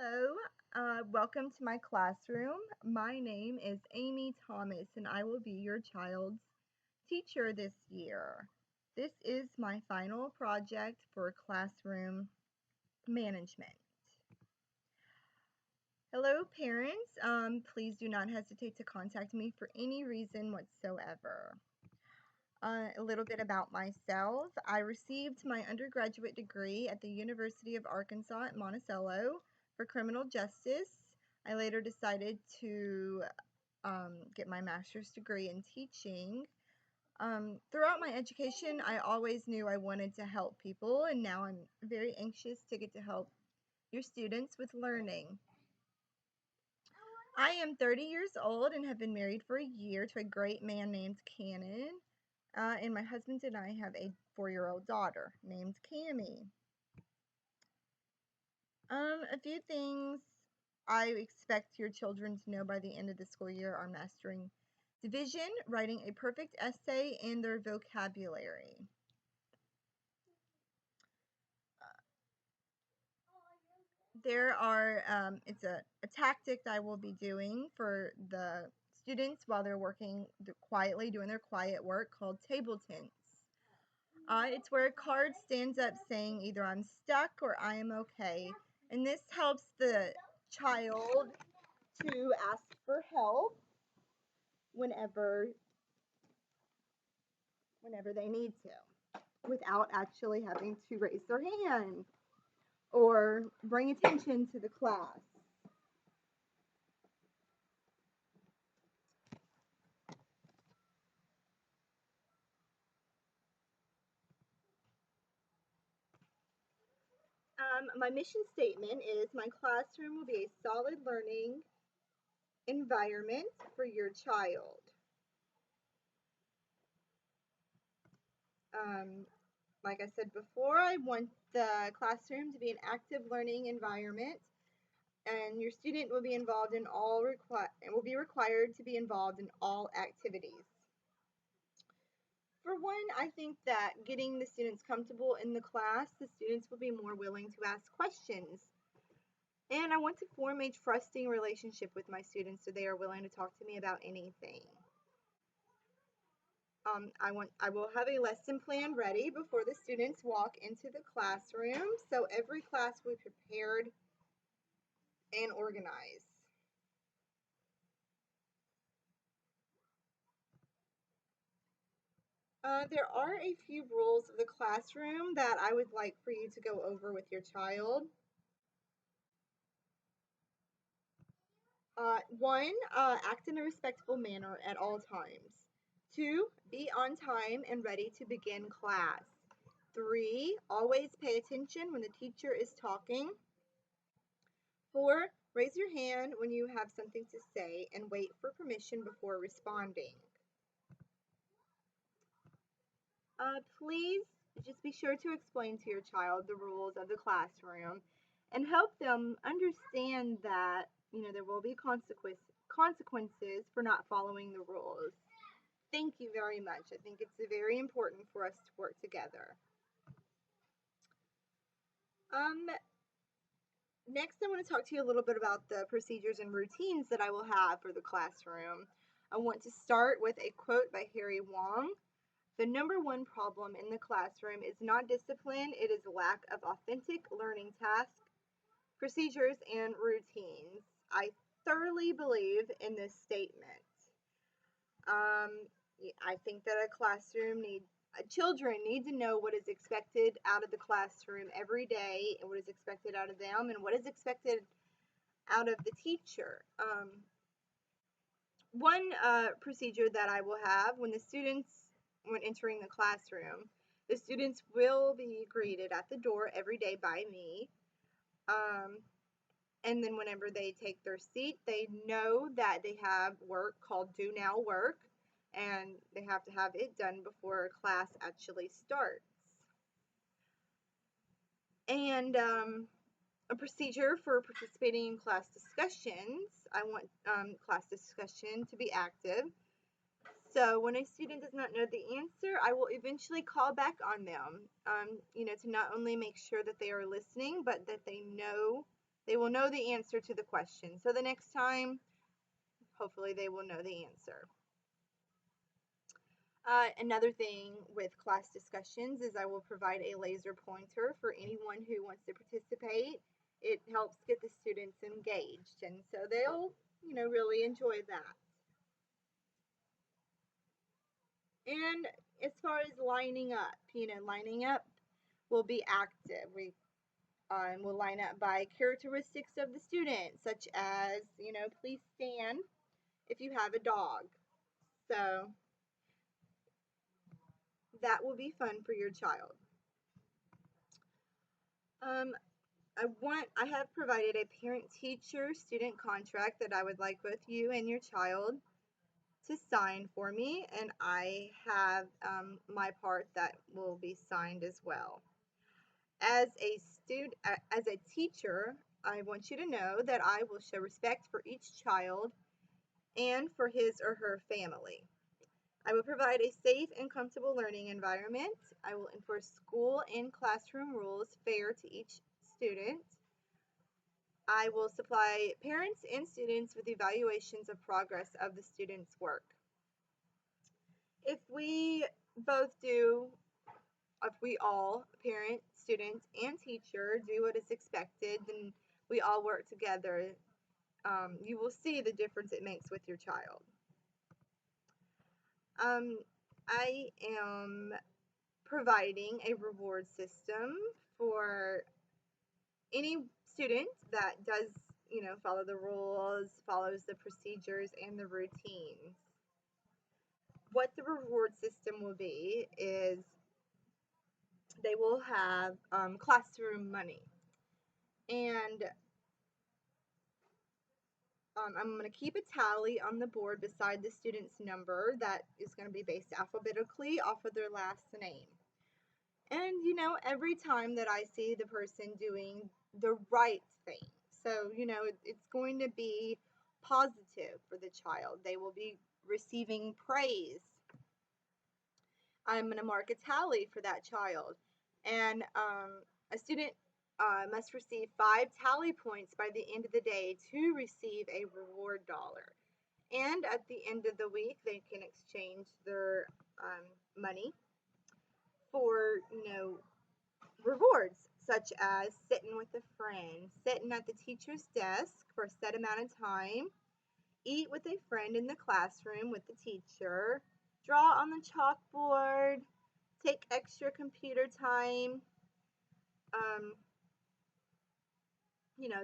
Hello, welcome to my classroom. My name is Amy Thomas, and I will be your child's teacher this year. This is my final project for classroom management. Hello, parents. Please do not hesitate to contact me for any reason whatsoever. A little bit about myself. I received my undergraduate degree at the University of Arkansas at Monticello for criminal justice. I later decided to get my master's degree in teaching. Throughout my education, I always knew I wanted to help people, and now I'm very anxious to get to help your students with learning. I am 30 years old and have been married for a year to a great man named Cannon. And my husband and I have a 4-year-old daughter named Cami. A few things I expect your children to know by the end of the school year are mastering division, writing a perfect essay, and their vocabulary. It's a tactic that I will be doing for the students while they're working quietly, doing their quiet work called table tense. It's where a card stands up saying either I'm stuck or I am okay. And this helps the child to ask for help whenever they need to without actually having to raise their hand or bring attention to the class. My mission statement is my classroom will be a solid learning environment for your child. Um, like I said before, I want the classroom to be an active learning environment, and your student will be involved in all will be required to be involved in all activities. For one, I think that getting the students comfortable in the class, the students will be more willing to ask questions. And I want to form a trusting relationship with my students so they are willing to talk to me about anything. I will have a lesson plan ready before the students walk into the classroom, so every class will be prepared and organized. There are a few rules of the classroom that I would like for you to go over with your child. One, act in a respectful manner at all times. Two, be on time and ready to begin class. Three, always pay attention when the teacher is talking. Four, raise your hand when you have something to say and wait for permission before responding. Please just be sure to explain to your child the rules of the classroom and help them understand that, there will be consequences for not following the rules. Thank you very much. I think it's very important for us to work together. Um, Next, I want to talk to you a little bit about the procedures and routines that I will have for the classroom. I want to start with a quote by Harry Wong. The number one problem in the classroom is not discipline, it is lack of authentic learning tasks, procedures, and routines. I thoroughly believe in this statement. I think that a classroom children need to know what is expected out of the classroom every day and what is expected out of them and what is expected out of the teacher. One procedure that I will have when entering the classroom, the students will be greeted at the door every day by me. And then whenever they take their seat, they know that they have work called Do Now Work, and they have to have it done before class actually starts. And a procedure for participating in class discussions. I want class discussion to be active. So when a student does not know the answer, I will eventually call back on them, to not only make sure that they are listening, but that they They will know the answer to the question. So the next time, hopefully they will know the answer. Another thing with class discussions is I will provide a laser pointer for anyone who wants to participate. It helps get the students engaged, and so they'll, really enjoy that. And as far as lining up, lining up will be active. We will line up by characteristics of the student, such as, please stand if you have a dog. So that will be fun for your child. Um, I have provided a parent-teacher student contract that I would like both you and your child to sign for me, and I have my part that will be signed as well. As a teacher, I want you to know that I will show respect for each child and for his or her family. I will provide a safe and comfortable learning environment. I will enforce school and classroom rules fair to each student. I will supply parents and students with evaluations of progress of the student's work. If we both do, if we all, parent, student, and teacher, do what is expected, then we all work together, you will see the difference it makes with your child. I am providing a reward system for any student that does, follow the rules, follows the procedures and the routines. What the reward system will be is they will have classroom money. And I'm going to keep a tally on the board beside the student's number that is going to be based alphabetically off of their last name. And, every time that I see the person doing the right thing, so, it's going to be positive for the child. They will be receiving praise. I'm going to mark a tally for that child. And a student must receive 5 tally points by the end of the day to receive a reward dollar. And at the end of the week, they can exchange their money for, rewards, such as sitting with a friend, sitting at the teacher's desk for a set amount of time, eat with a friend in the classroom with the teacher, draw on the chalkboard, take extra computer time,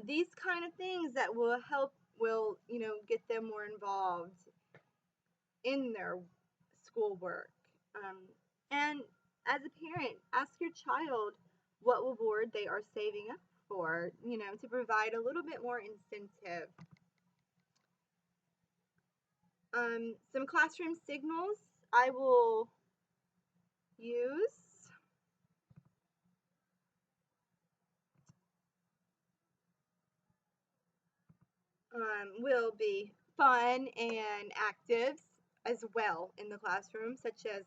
these kind of things that will help, get them more involved in their schoolwork. And as a parent, ask your child what reward they are saving up for, to provide a little bit more incentive. Some classroom signals I will use. Will be fun and active as well in the classroom, such as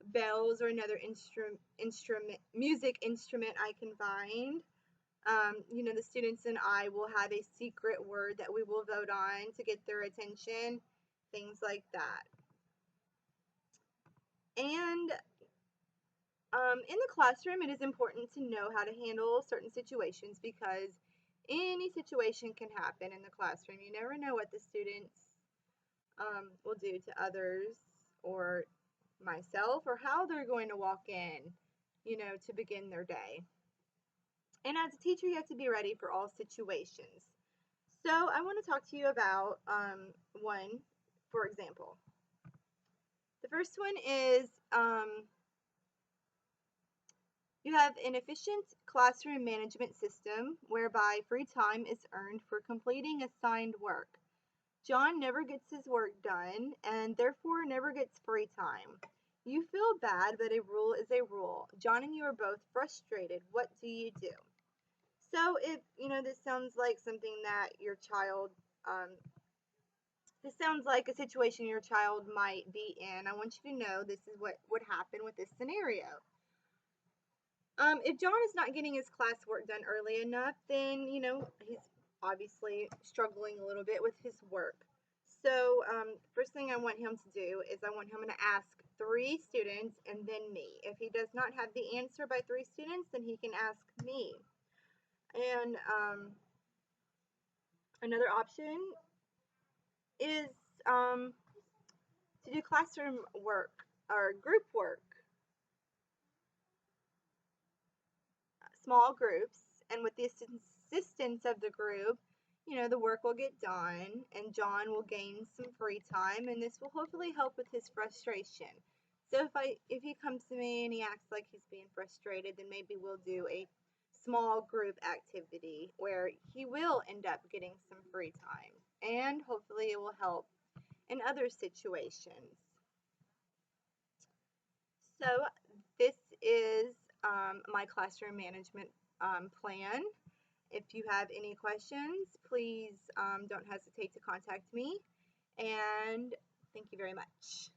bells or another music instrument I can find. The students and I will have a secret word that we will vote on to get their attention, things like that. And in the classroom, it is important to know how to handle certain situations because any situation can happen in the classroom. You never know what the students will do to others or myself or how they're going to walk in, to begin their day. And as a teacher, you have to be ready for all situations. So I want to talk to you about one, for example. The first one is you have an efficient classroom management system whereby free time is earned for completing assigned work. John never gets his work done and therefore never gets free time. You feel bad, but a rule is a rule. John and you are both frustrated. What do you do? So if, this sounds like something that your child, this sounds like a situation your child might be in, I want you to know this is what would happen with this scenario. If John is not getting his classwork done early enough, then, he's obviously struggling a little bit with his work. So, first thing I want him to do is I want him to ask 3 students and then me. If he does not have the answer by 3 students, then he can ask me. And another option is to do classroom work or group work, small groups, and with the assistance of the group, the work will get done and John will gain some free time, and this will hopefully help with his frustration. So if he comes to me and he acts like he's being frustrated, then maybe we'll do a small group activity where he will end up getting some free time, and hopefully it will help in other situations. So this is my classroom management plan. If you have any questions, please don't hesitate to contact me. And thank you very much.